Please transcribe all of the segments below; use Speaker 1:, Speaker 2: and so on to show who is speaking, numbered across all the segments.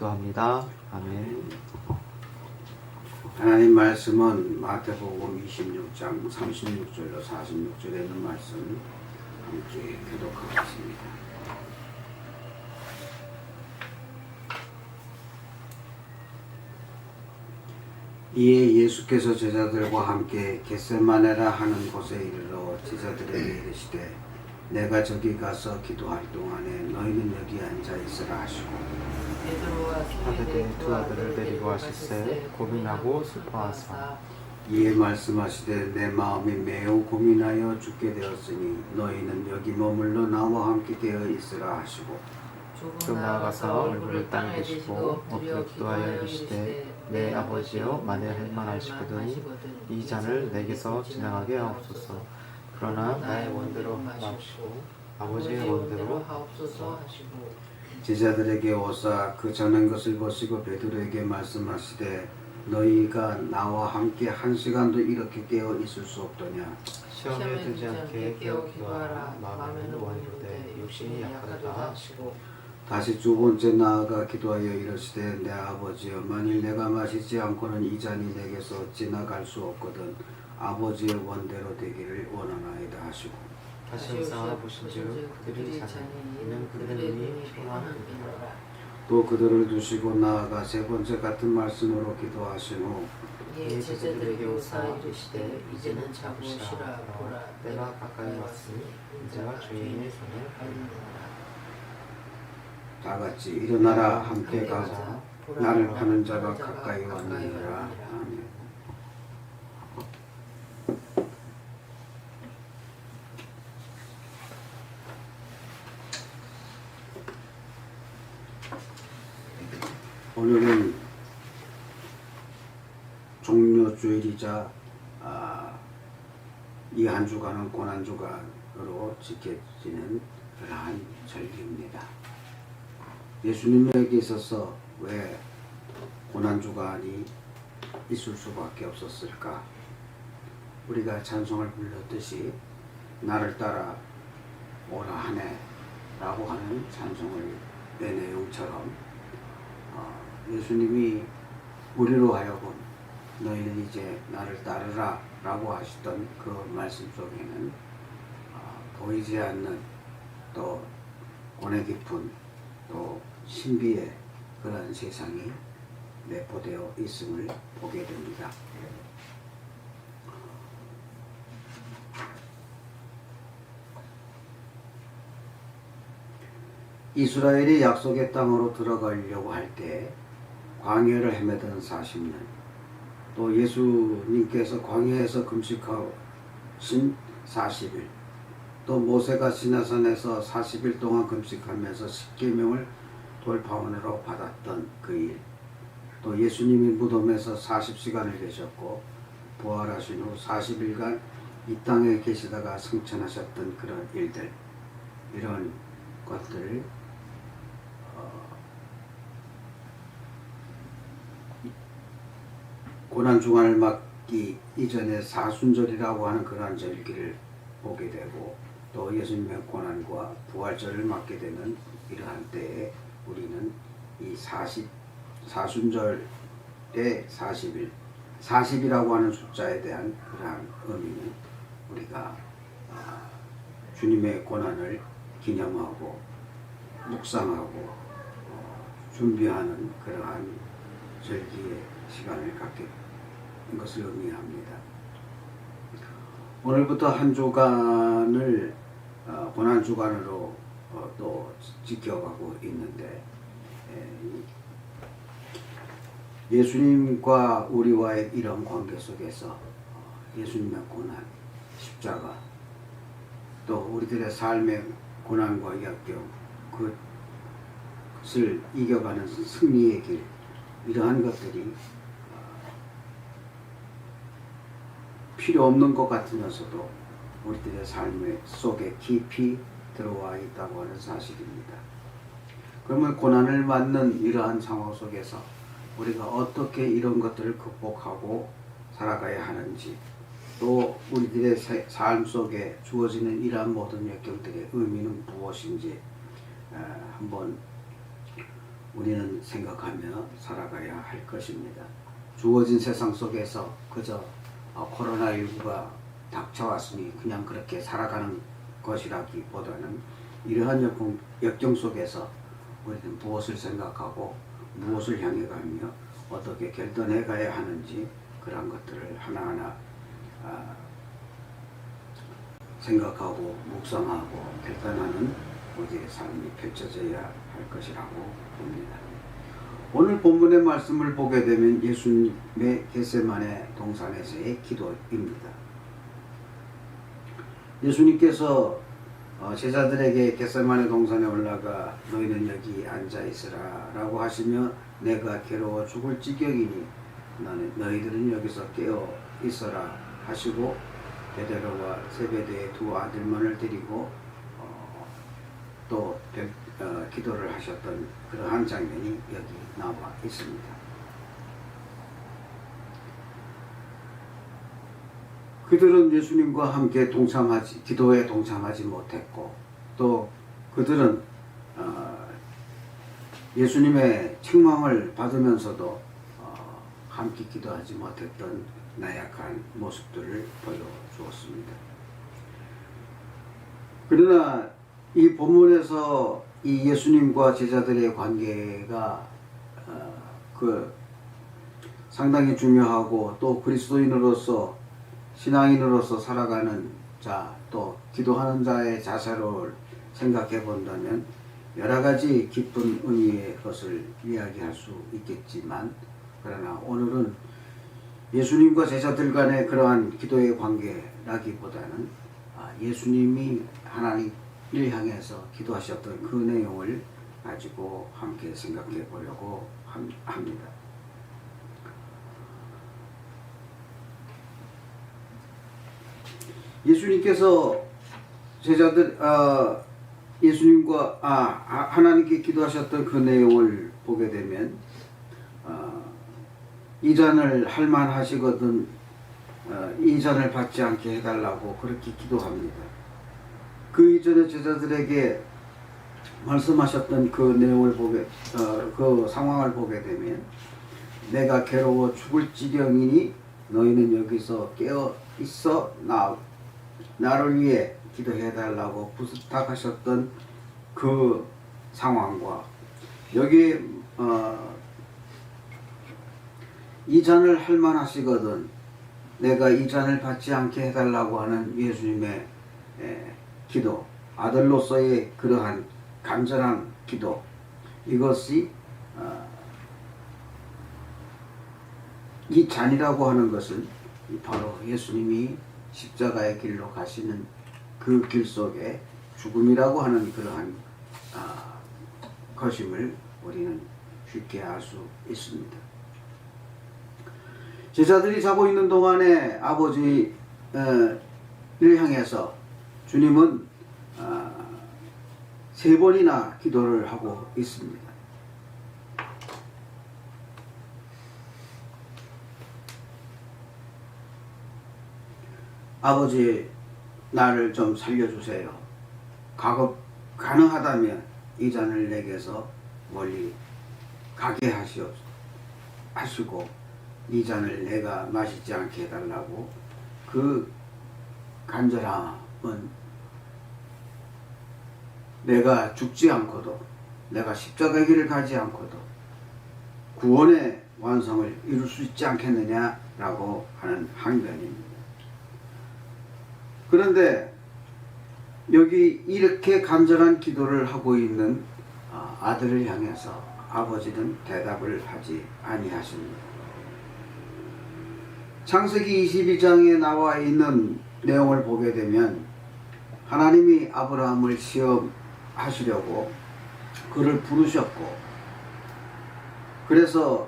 Speaker 1: 기도합니다. 아멘.
Speaker 2: 하나님 말씀은 마태복음 26장 36절로 46절에 있는 말씀 함께 교독하겠습니다. 이에 예수께서 제자들과 함께 겟세마네라 하는 곳에 이르러 제자들에게 이르시되 내가 저기 가서 기도할 동안에 너희는 여기 앉아 있으라 하시고
Speaker 1: 하되되 두 아들을 데리고 가실새 고민하고 슬퍼하사
Speaker 2: 이에 말씀하시되 내 마음이 매우 고민하여 죽게 되었으니 너희는 여기 머물러 나와 함께 되어 있으라 하시고
Speaker 1: 좀 나아가서 얼굴을 땅에 대시고 엎드려 기도하여 이르시되 내 아버지여 만일 할만하시거든 이 잔을 내게서 지나가게 하옵소서. 그러나 나의 원대로 마옵시고 아버지의 원대로 하옵소서 하시고
Speaker 2: 제자들에게 오사 그 전한 것을 보시고 베드로에게 말씀하시되 너희가 나와 함께 한 시간도 이렇게 깨어 있을 수 없더냐.
Speaker 1: 시험에 들지 않게 깨어 기도하라. 마음에는 원이로되 육신이 약하다 하시고
Speaker 2: 다시 두 번째 나아가 기도하여 이르시되 내 아버지여 만일 내가 마시지 않고는 이 잔이 내게서 지나갈 수 없거든 아버지의 원대로 되기를 원하나이다 하시고
Speaker 1: 다시 일상을 보신즉 그들이 자니 이는 그들의 눈이 피곤하니라.
Speaker 2: 또 그들을 두시고 나아가 세 번째 같은 말씀으로 기도하신 후
Speaker 1: 이 제자들에게 오사 이르시되 이제는 잡으시라. 보라 때가 가까이 왔으니 인자가 주인의 손에 팔리느니라.
Speaker 2: 다 같이 일어나라 함께 가자 나를 파는 자가 가까이 왔느니라. 아멘. 오늘은 종료주일이자 이 한 주간은 고난주간으로 지켜지는 그러한 절기입니다. 예수님에게 있어서 왜 고난주간이 있을 수밖에 없었을까? 우리가 찬송을 불렀듯이 나를 따라 오라 하네 라고 하는 찬송을 내 내용처럼 예수님이 우리로 하여금 너희는 이제 나를 따르라 라고 하시던 그 말씀 속에는 보이지 않는 또 고뇌 깊은 또 신비의 그런 세상이 내포되어 있음을 보게 됩니다. 이스라엘이 약속의 땅으로 들어가려고 할 때 광야를 헤매던 40년, 또 예수님께서 광야에서 금식하신 40일, 또 모세가 시내산에서 40일 동안 금식하면서 십계명을 돌파원으로 받았던 그 일, 또 예수님이 무덤에서 40시간을 계셨고 부활하신 후 40일간 이 땅에 계시다가 승천하셨던 그런 일들, 이런 것들을 고난주간을 맞기 이전에 사순절이라고 하는 그러한 절기를 보게 되고 또 예수님의 고난과 부활절을 맞게 되는 이러한 때에 우리는 이 사순절의 40일, 40이라고 하는 숫자에 대한 그러한 의미는 우리가 주님의 고난을 기념하고 묵상하고 준비하는 그러한 절기의 시간을 갖게 된 것을 의미합니다. 오늘부터 한 주간을 고난주간으로 또 지켜가고 있는데 예수님과 우리와의 이런 관계 속에서 예수님의 고난, 십자가, 또 우리들의 삶의 고난과 역경, 그것을 이겨가는 승리의 길, 이러한 것들이 필요 없는 것 같으면서도 우리들의 삶 속에 깊이 들어와 있다고 하는 사실입니다. 그러면 고난을 맞는 이러한 상황 속에서 우리가 어떻게 이런 것들을 극복하고 살아가야 하는지, 또 우리들의 삶 속에 주어지는 이러한 모든 역경들의 의미는 무엇인지 한번 우리는 생각하며 살아가야 할 것입니다. 주어진 세상 속에서 그저 코로나19가 닥쳐왔으니 그냥 그렇게 살아가는 것이라기보다는 이러한 역경 속에서 우리는 무엇을 생각하고 무엇을 향해 가며 어떻게 결단해 가야 하는지 그런 것들을 하나하나 생각하고 묵상하고 결단하는 우리의 삶이 펼쳐져야 할 것이라고 봅니다. 오늘 본문의 말씀을 보게 되면 예수님의 겟세마네 동산에서의 기도입니다. 예수님께서 제자들에게 겟세마네 동산에 올라가 너희는 여기 앉아 있으라 라고 하시며 내가 괴로워 죽을 지경이니 너희들은 여기서 깨어 있어라 하시고 베드로와 세베대의 두 아들만을 데리고 또 기도를 하셨던 그러한 장면이 여기 나와 있습니다. 그들은 예수님과 함께 기도에 동참하지 못했고 또 그들은 예수님의 책망을 받으면서도 함께 기도하지 못했던 나약한 모습들을 보여주었습니다. 그러나 이 본문에서 이 예수님과 제자들의 관계가 상당히 중요하고 또 그리스도인으로서 신앙인으로서 살아가는 자, 또 기도하는 자의 자세를 생각해 본다면 여러 가지 깊은 의미의 것을 이야기할 수 있겠지만 그러나 오늘은 예수님과 제자들 간의 그러한 기도의 관계라기보다는 예수님이 하나님을 향해서 기도하셨던 그 내용을 가지고 함께 생각해 보려고 합니다. 예수님께서 예수님과 하나님께 기도하셨던 그 내용을 보게 되면 이 잔을 할만하시거든 이 잔을 받지 않게 해달라고 그렇게 기도합니다. 그 이전에 제자들에게 말씀하셨던 그 내용을 그 상황을 보게 되면 내가 괴로워 죽을 지경이니 너희는 여기서 깨어 있어 나를 위해 기도해달라고 부탁하셨던 그 상황과 여기에 이 잔을 할만하시거든 내가 이 잔을 받지 않게 해달라고 하는 예수님의 기도, 아들로서의 그러한 간절한 기도, 이것이 이 잔이라고 하는 것은 바로 예수님이 십자가의 길로 가시는 그 길 속에 죽음이라고 하는 그러한 것임을 우리는 쉽게 알 수 있습니다. 제자들이 자고 있는 동안에 아버지를 향해서 주님은 3번이나 기도를 하고 있습니다. 아버지, 나를 좀 살려주세요. 가능하다면 이 잔을 내게서 멀리 가게 하시고 이 잔을 내가 마시지 않게 해달라고 그 간절함은 내가 죽지 않고도 내가 십자가의 길을 가지 않고도 구원의 완성을 이룰 수 있지 않겠느냐라고 하는 항변입니다. 그런데 여기 이렇게 간절한 기도를 하고 있는 아들을 향해서 아버지는 대답을 하지 아니하십니다. 창세기 22장에 나와 있는 내용을 보게 되면 하나님이 아브라함을 시험하시려고 그를 부르셨고 그래서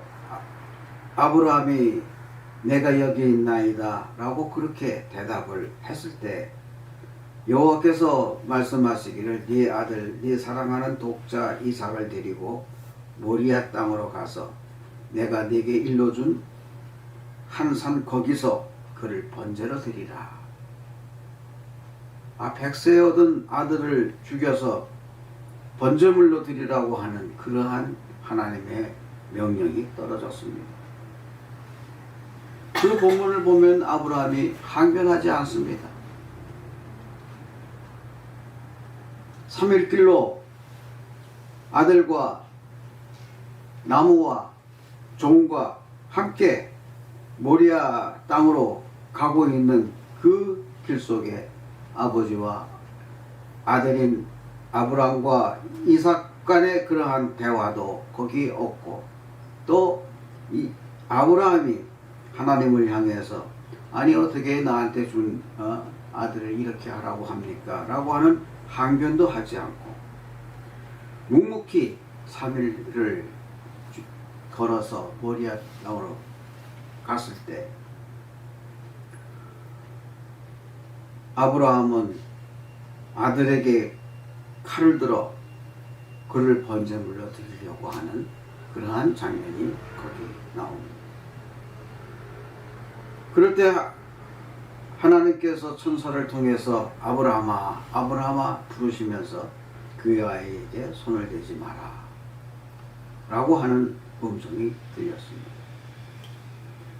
Speaker 2: 아브라함이 내가 여기 있나이다 라고 그렇게 대답을 했을 때 여호와께서 말씀하시기를 네 아들 네 사랑하는 독자 이삭을 데리고 모리아 땅으로 가서 내가 네게 일러준 한 산 거기서 그를 번제로 드리라. 백세 얻은 아들을 죽여서 번제물로 드리라고 하는 그러한 하나님의 명령이 떨어졌습니다. 그 본문을 보면 아브라함이 항변하지 않습니다. 3일 길로 아들과 나무와 종과 함께 모리아 땅으로 가고 있는 그 길 속에 아버지와 아들인 아브라함과 이삭 간의 그러한 대화도 거기 없고, 또 이 아브라함이 하나님을 향해서 아니 어떻게 나한테 준 아들을 이렇게 하라고 합니까? 라고 하는 항변도 하지 않고 묵묵히 3일을 걸어서 모리아 땅으로 갔을 때 아브라함은 아들에게 칼을 들어 그를 번제물로 드리려고 하는 그러한 장면이 거기 나옵니다. 그럴 때 하나님께서 천사를 통해서 아브라함아 아브라함아 부르시면서 그 아이에게 손을 대지 마라 라고 하는 음성이 들렸습니다.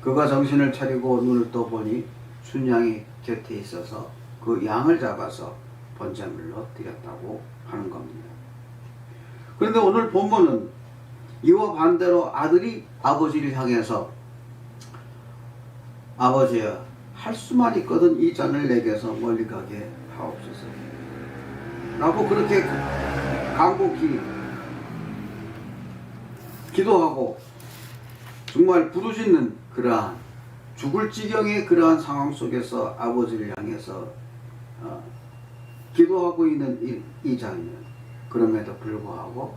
Speaker 2: 그가 정신을 차리고 눈을 떠보니 순양이 곁에 있어서 그 양을 잡아서 번제물로 드렸다고 하는 겁니다. 그런데 오늘 본문은 이와 반대로 아들이 아버지를 향해서 아버지여 할 수만 있거든 이 잔을 내게서 멀리 가게 하옵소서 라고 그렇게 간곡히 기도하고 정말 부르짖는 그러한 죽을 지경의 그러한 상황 속에서 아버지를 향해서 기도하고 있는 이 장면. 그럼에도 불구하고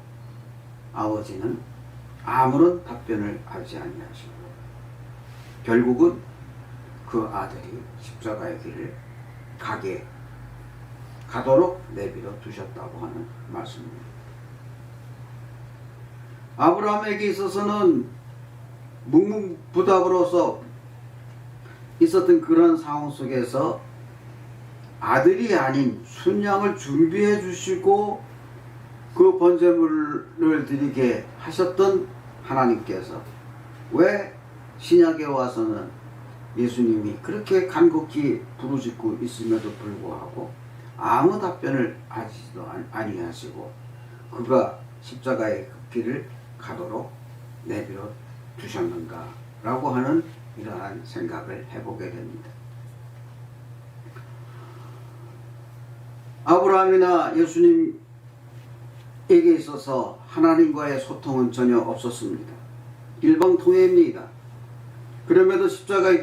Speaker 2: 아버지는 아무런 답변을 하지 아니하시고 결국은 그 아들이 십자가의 길을 가도록 내버려 두셨다고 하는 말씀입니다. 아브라함에게 있어서는 묵묵부답으로서 있었던 그런 상황 속에서 아들이 아닌 순양을 준비해 주시고 그 번제물을 드리게 하셨던 하나님께서 왜 신약에 와서는 예수님이 그렇게 간곡히 부르짖고 있음에도 불구하고 아무 답변을 하지도 아니하시고 그가 십자가의 길을 가도록 내버려 두셨는가 라고 하는 이러한 생각을 해보게 됩니다. 아브라함이나 예수님에게 있어서 하나님과의 소통은 전혀 없었습니다. 일방통행입니다. 그럼에도 십자가의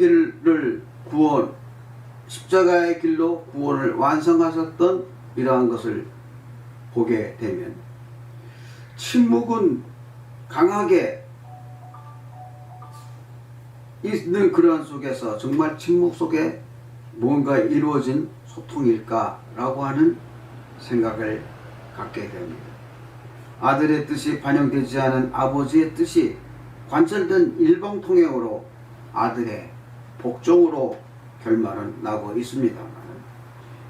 Speaker 2: 길로 구원을 완성하셨던 이러한 것을 보게 되면 침묵은 강하게 있는 그러한 속에서 정말 침묵 속에 무언가 이루어진 소통일까라고 하는 생각을 갖게 됩니다. 아들의 뜻이 반영되지 않은 아버지의 뜻이 관철된 일방통행으로 아들의 복종으로 결말은 나고 있습니다만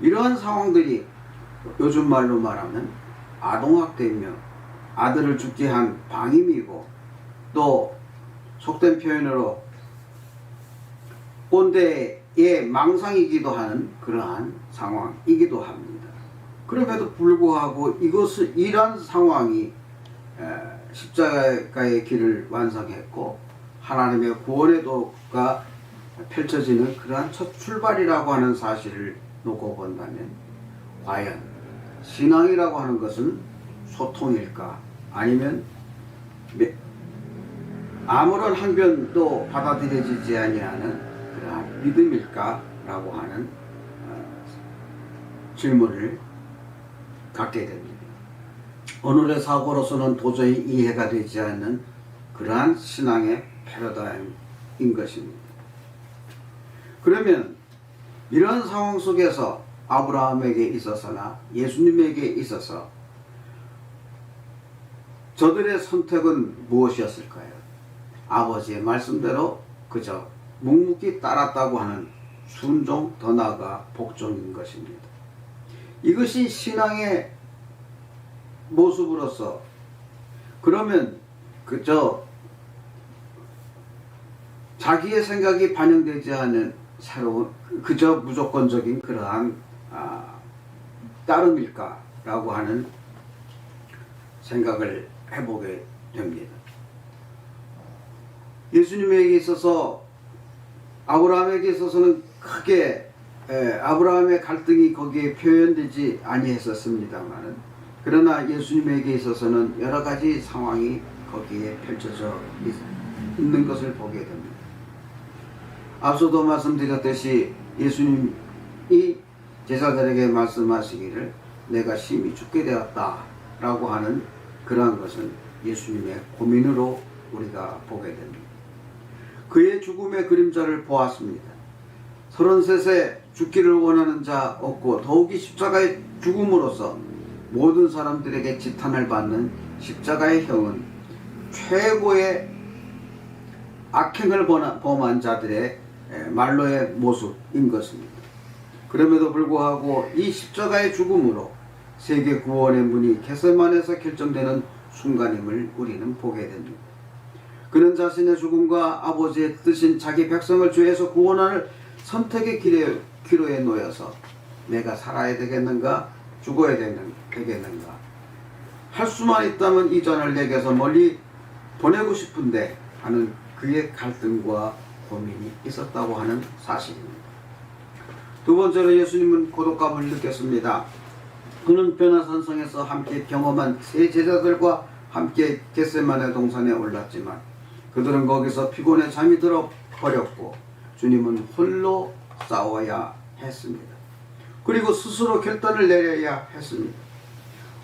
Speaker 2: 이러한 상황들이 요즘 말로 말하면 아동학대이며 아들을 죽게 한 방임이고 또 속된 표현으로 꼰대의 망상이기도 하는 그러한 상황이기도 합니다. 그럼에도 불구하고 이러한 상황이 십자가의 길을 완성했고 하나님의 구원의 도가 펼쳐지는 그러한 첫 출발이라고 하는 사실을 놓고 본다면 과연 신앙이라고 하는 것은 소통일까 아니면 아무런 항변도 받아들여지지 아니하는 그러한 믿음일까라고 하는 질문을 갖게 됩니다. 오늘의 사고로서는 도저히 이해가 되지 않는 그러한 신앙의 패러다임인 것입니다. 그러면 이런 상황 속에서 아브라함에게 있어서나 예수님에게 있어서 저들의 선택은 무엇이었을까요? 아버지의 말씀대로 그저 묵묵히 따랐다고 하는 순종 더 나아가 복종인 것입니다. 이것이 신앙의 모습으로서 그러면 그저 자기의 생각이 반영되지 않은 새로운 그저 무조건적인 그러한 따름일까라고 하는 생각을 해보게 됩니다. 예수님에게 있어서 아브라함에게 있어서는 크게 아브라함의 갈등이 거기에 표현되지 아니했었습니다만, 그러나 예수님에게 있어서는 여러 가지 상황이 거기에 펼쳐져 있는 것을 보게 됩니다. 앞서도 말씀드렸듯이 예수님이 제자들에게 말씀하시기를 내가 심히 죽게 되었다 라고 하는 그러한 것은 예수님의 고민으로 우리가 보게 됩니다. 그의 죽음의 그림자를 보았습니다. 33세 죽기를 원하는 자 없고 더욱이 십자가의 죽음으로써 모든 사람들에게 지탄을 받는 십자가의 형은 최고의 악행을 범한 자들의 말로의 모습인 것입니다. 그럼에도 불구하고 이 십자가의 죽음으로 세계 구원의 문이 겟세마네에서 결정되는 순간임을 우리는 보게 됩니다. 그는 자신의 죽음과 아버지의 뜻인 자기 백성을 죄에서 구원하는 선택의 기로에 놓여서 내가 살아야 되겠는가 죽어야 되겠는가 할 수만 있다면 이 잔을 내게서 멀리 보내고 싶은데 하는 그의 갈등과 고민이 있었다고 하는 사실입니다. 두 번째로 예수님은 고독감을 느꼈습니다. 그는 변화산성에서 함께 경험한 세 제자들과 함께 겟세마네 동산에 올랐지만 그들은 거기서 피곤해 잠이 들어 버렸고 주님은 홀로 싸워야 했습니다. 그리고 스스로 결단을 내려야 했습니다.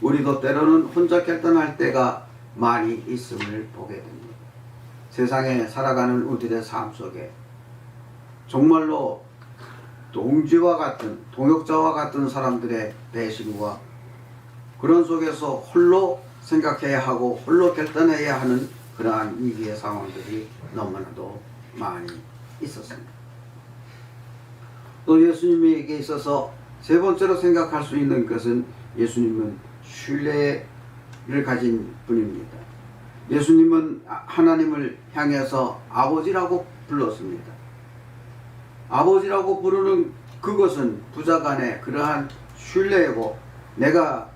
Speaker 2: 우리도 때로는 혼자 결단할 때가 많이 있음을 보게 됩니다. 세상에 살아가는 우리들의 삶 속에 정말로 동지와 같은 동역자와 같은 사람들의 배신과 그런 속에서 홀로 생각해야 하고 홀로 결단해야 하는 그러한 위기의 상황들이 너무나도 많이 있었습니다. 또 예수님에게 있어서 세 번째로 생각할 수 있는 것은 예수님은 신뢰를 가진 분입니다. 예수님은 하나님을 향해서 아버지라고 불렀습니다. 아버지라고 부르는 그것은 부자간의 그러한 신뢰이고 내가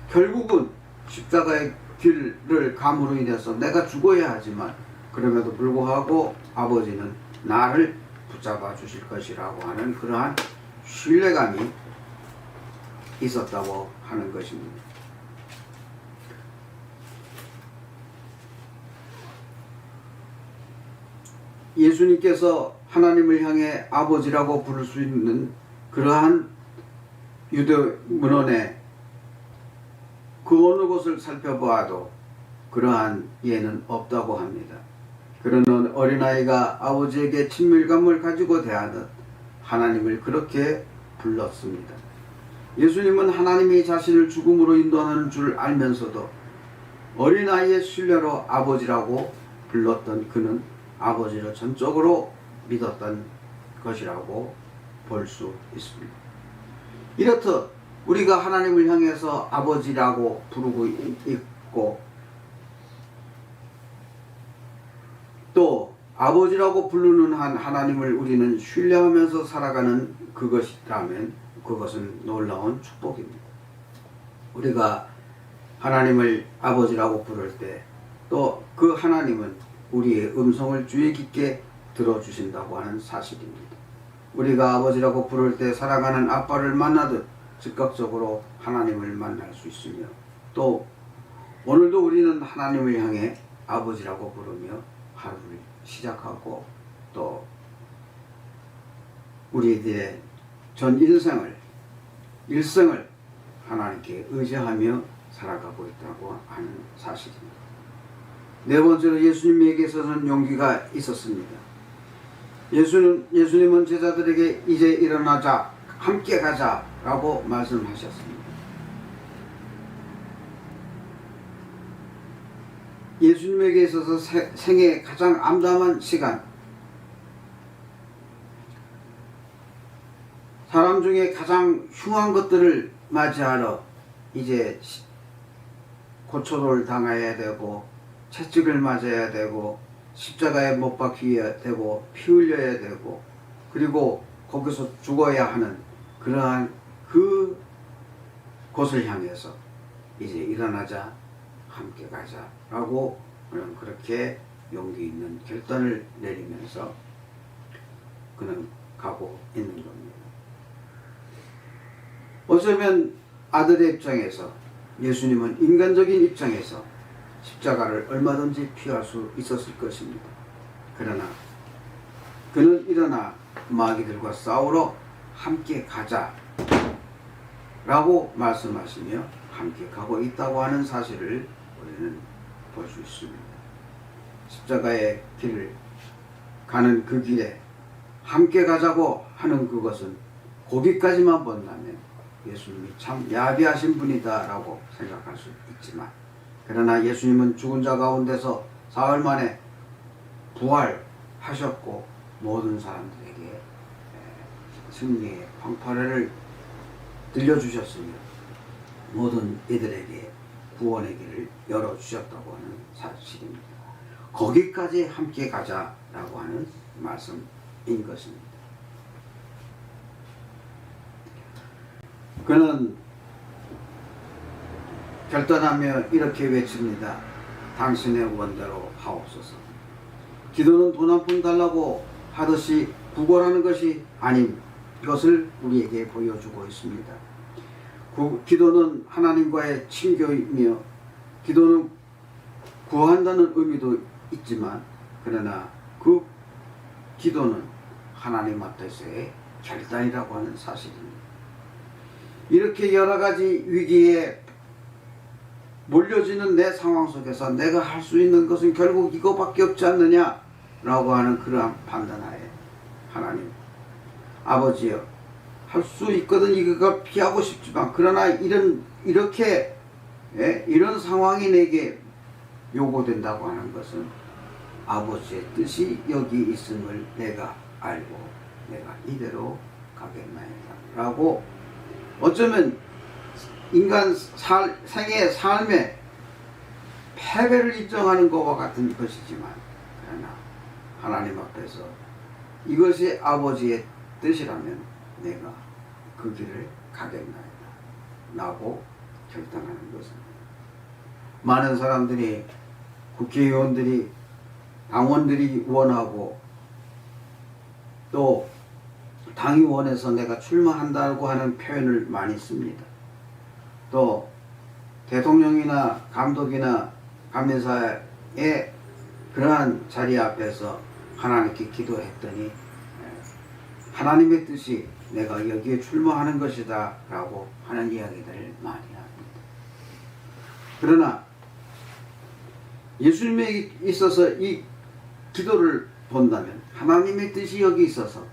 Speaker 2: 결국은 십자가의 길을 감으로 인해서 내가 죽어야 하지만 그럼에도 불구하고 아버지는 나를 붙잡아 주실 것이라고 하는 그러한 신뢰감이 있었다고 하는 것입니다. 예수님께서 하나님을 향해 아버지라고 부를 수 있는 그러한 유대 문헌에 그 어느 곳을 살펴보아도 그러한 예는 없다고 합니다. 그러는 어린아이가 아버지에게 친밀감을 가지고 대하듯 하나님을 그렇게 불렀습니다. 예수님은 하나님이 자신을 죽음으로 인도하는 줄 알면서도 어린아이의 신뢰로 아버지라고 불렀던 그는 아버지를 전적으로 믿었던 것이라고 볼 수 있습니다. 이렇듯 우리가 하나님을 향해서 아버지라고 부르고 있고 또 아버지라고 부르는 한 하나님을 우리는 신뢰하면서 살아가는 그것이라면 그것은 놀라운 축복입니다. 우리가 하나님을 아버지라고 부를 때 또 그 하나님은 우리의 음성을 주의 깊게 들어주신다고 하는 사실입니다. 우리가 아버지라고 부를 때 사랑하는 아빠를 만나듯 즉각적으로 하나님을 만날 수 있으며 또 오늘도 우리는 하나님을 향해 아버지라고 부르며 하루를 시작하고 또 우리들의 전 일생을 하나님께 의지하며 살아가고 있다고 하는 사실입니다. 네 번째로 예수님에게 있어서는 용기가 있었습니다. 예수님은 제자들에게 이제 일어나자 함께 가자 라고 말씀하셨습니다. 예수님에게 있어서 생애의 가장 암담한 시간, 사람 중에 가장 흉한 것들을 맞이하러 이제 고초를 당해야 되고 채찍을 맞아야 되고 십자가에 못 박혀야 되고 피 흘려야 되고 그리고 거기서 죽어야 하는 그러한 그 곳을 향해서 이제 일어나자 함께 가자라고 그렇게 용기 있는 결단을 내리면서 그는 가고 있는 겁니다. 어쩌면 아들의 입장에서 예수님은 인간적인 입장에서 십자가를 얼마든지 피할 수 있었을 것입니다. 그러나 그는 일어나 마귀들과 싸우러 함께 가자 라고 말씀하시며 함께 가고 있다고 하는 사실을 우리는 볼 수 있습니다. 십자가의 길을 가는 그 길에 함께 가자고 하는 그것은 거기까지만 본다면 예수님이 참 야비하신 분이다 라고 생각할 수 있지만 그러나 예수님은 죽은 자 가운데서 사흘 만에 부활하셨고 모든 사람들에게 승리의 방파레를 들려주셨으며 모든 이들에게 구원의 길을 열어주셨다고 하는 사실입니다. 거기까지 함께 가자라고 하는 말씀인 것입니다. 그는 결단하며 이렇게 외칩니다. 당신의 원대로 하옵소서. 기도는 돈 한 푼 달라고 하듯이 구걸하는 것이 아닌 것을 우리에게 보여주고 있습니다. 기도는 하나님과의 친교이며 기도는 구한다는 의미도 있지만 그러나 그 기도는 하나님 앞에서의 결단이라고 하는 사실입니다. 이렇게 여러 가지 위기에 몰려지는 내 상황 속에서 내가 할 수 있는 것은 결국 이거밖에 없지 않느냐라고 하는 그러한 판단하에 하나님 아버지여 할 수 있거든 이거 피하고 싶지만 그러나 이렇게 이런 상황이 내게 요구된다고 하는 것은 아버지의 뜻이 여기 있음을 내가 알고 내가 이대로 가겠나이다 라고 어쩌면 인간 생의 삶의 패배를 인정하는 것과 같은 것이지만 그러나 하나님 앞에서 이것이 아버지의 뜻이라면 내가 그 길을 가겠나이다 라고 결단하는 것입니다. 많은 사람들이 국회의원들이 당원들이 원하고 또 당이 원해서 내가 출마한다고 하는 표현을 많이 씁니다. 또 대통령이나 감독이나 감리사의 그러한 자리 앞에서 하나님께 기도했더니 하나님의 뜻이 내가 여기에 출마하는 것이다 라고 하는 이야기들을 많이 합니다. 그러나 예수님에 있어서 이 기도를 본다면 하나님의 뜻이 여기 있어서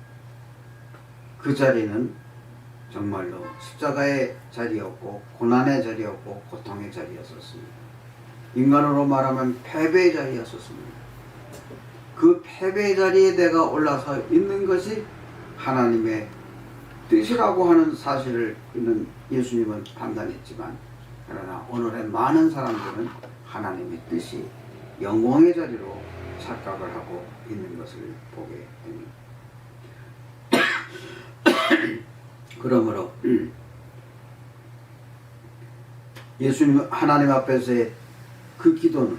Speaker 2: 그 자리는 정말로 십자가의 자리였고 고난의 자리였고 고통의 자리였었습니다. 인간으로 말하면 패배의 자리였었습니다. 그 패배의 자리에 내가 올라서 있는 것이 하나님의 뜻이라고 하는 사실을 예수님은 판단했지만 그러나 오늘의 많은 사람들은 하나님의 뜻이 영광의 자리로 착각을 하고 있는 것을 보게 됩니다. 그러므로 예수님 하나님 앞에서의 그 기도는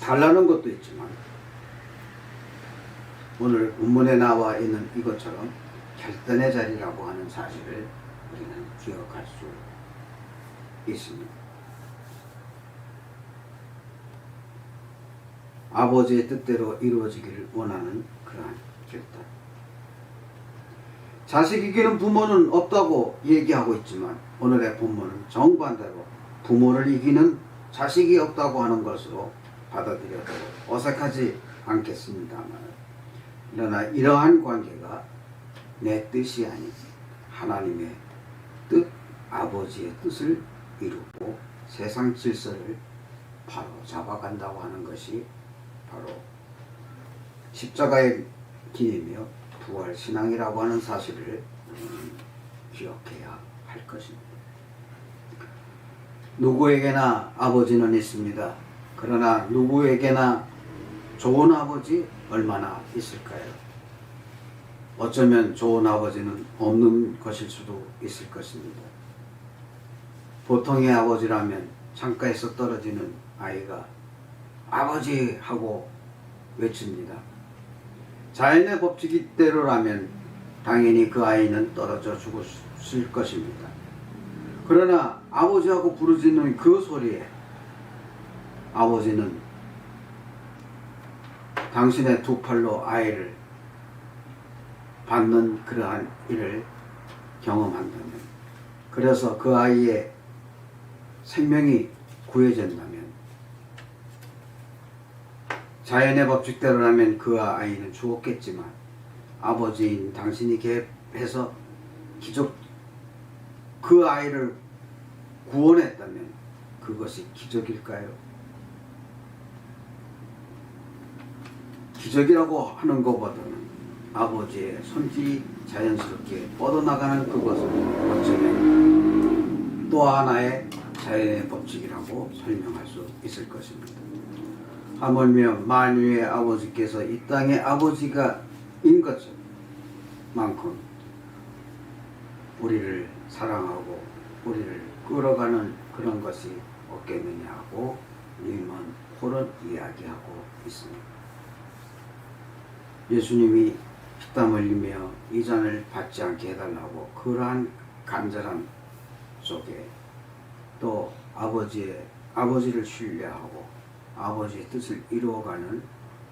Speaker 2: 달라는 것도 있지만 오늘 본문에 나와 있는 이것처럼 결단의 자리라고 하는 사실을 우리는 기억할 수 있습니다. 아버지의 뜻대로 이루어지기를 원하는 그러한 결단. 자식 이기는 부모는 없다고 얘기하고 있지만 오늘의 본문은 정반대로 부모를 이기는 자식이 없다고 하는 것으로 받아들여도 어색하지 않겠습니다만 그러나 이러한 관계가 내 뜻이 아닌 하나님의 뜻, 아버지의 뜻을 이루고 세상 질서를 바로 잡아간다고 하는 것이 바로 십자가의 길이며 부활신앙이라고 하는 사실을 기억해야 할 것입니다. 누구에게나 아버지는 있습니다. 그러나 누구에게나 좋은 아버지 얼마나 있을까요? 어쩌면 좋은 아버지는 없는 것일 수도 있을 것입니다. 보통의 아버지라면 창가에서 떨어지는 아이가 아버지 하고 외칩니다. 자연의 법칙대로라면 당연히 그 아이는 떨어져 죽었을 것입니다. 그러나 아버지하고 부르짖는 그 소리에 아버지는 당신의 두 팔로 아이를 받는 그러한 일을 경험한다면, 그래서 그 아이의 생명이 구해진다면, 자연의 법칙대로라면 그 아이는 죽었겠지만 아버지인 당신이 개입해서 그 아이를 구원했다면 그것이 기적일까요? 기적이라고 하는 것보다는 아버지의 손길이 자연스럽게 뻗어나가는 그것을 어쩌면 또 하나의 자연의 법칙이라고 설명할 수 있을 것입니다. 하물며 만유의 아버지께서 이 땅의 아버지가 인 것만큼 우리를 사랑하고 우리를 끌어가는 그런 것이 없겠느냐 하고 님은 홀은 이야기하고 있습니다. 예수님이 피땀 흘리며 이 잔을 받지 않게 해달라고 그러한 간절함 속에 또 아버지를 신뢰하고 아버지의 뜻을 이루어가는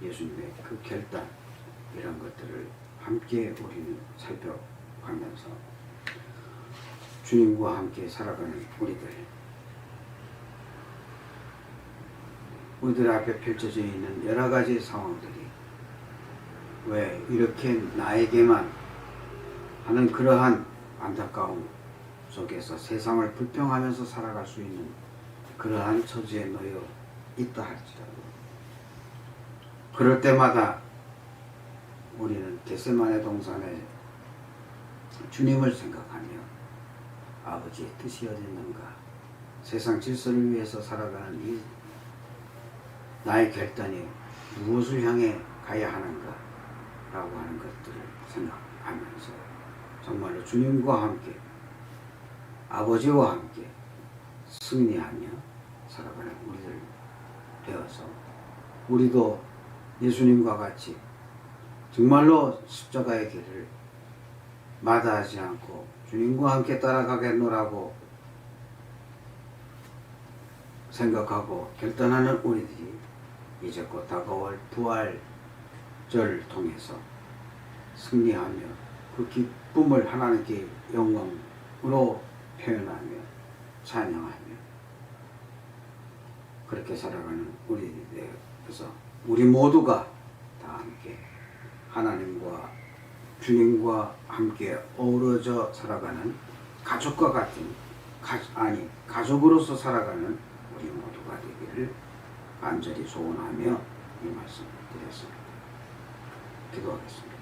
Speaker 2: 예수님의 그 결단, 이런 것들을 함께 우리는 살펴가면서 주님과 함께 살아가는 우리들 앞에 펼쳐져 있는 여러 가지 상황들이 왜 이렇게 나에게만 하는 그러한 안타까움 속에서 세상을 불평하면서 살아갈 수 있는 그러한 처지에 놓여 있다 할지라도, 그럴 때마다 우리는 겟세마네 동산에 주님을 생각하며 아버지의 뜻이 어딨는가, 세상 질서를 위해서 살아가는 이 나의 결단이 무엇을 향해 가야 하는가 라고 하는 것들을 생각하면서 정말로 주님과 함께 아버지와 함께 승리하며 살아가는 우리들 되어서 우리도 예수님과 같이 정말로 십자가의 길을 마다하지 않고 주님과 함께 따라가겠노라고 생각하고 결단하는 우리들이 이제 곧 다가올 부활절을 통해서 승리하며 그 기쁨을 하나님께 영광으로 표현하며 찬양하며 그렇게 살아가는 우리들이 되어서 우리 모두가 다 함께 하나님과 주님과 함께 어우러져 살아가는 가족과 같은 가족으로서 살아가는 우리 모두가 되기를 간절히 소원하며 이 말씀을 드렸습니다. 기도하겠습니다.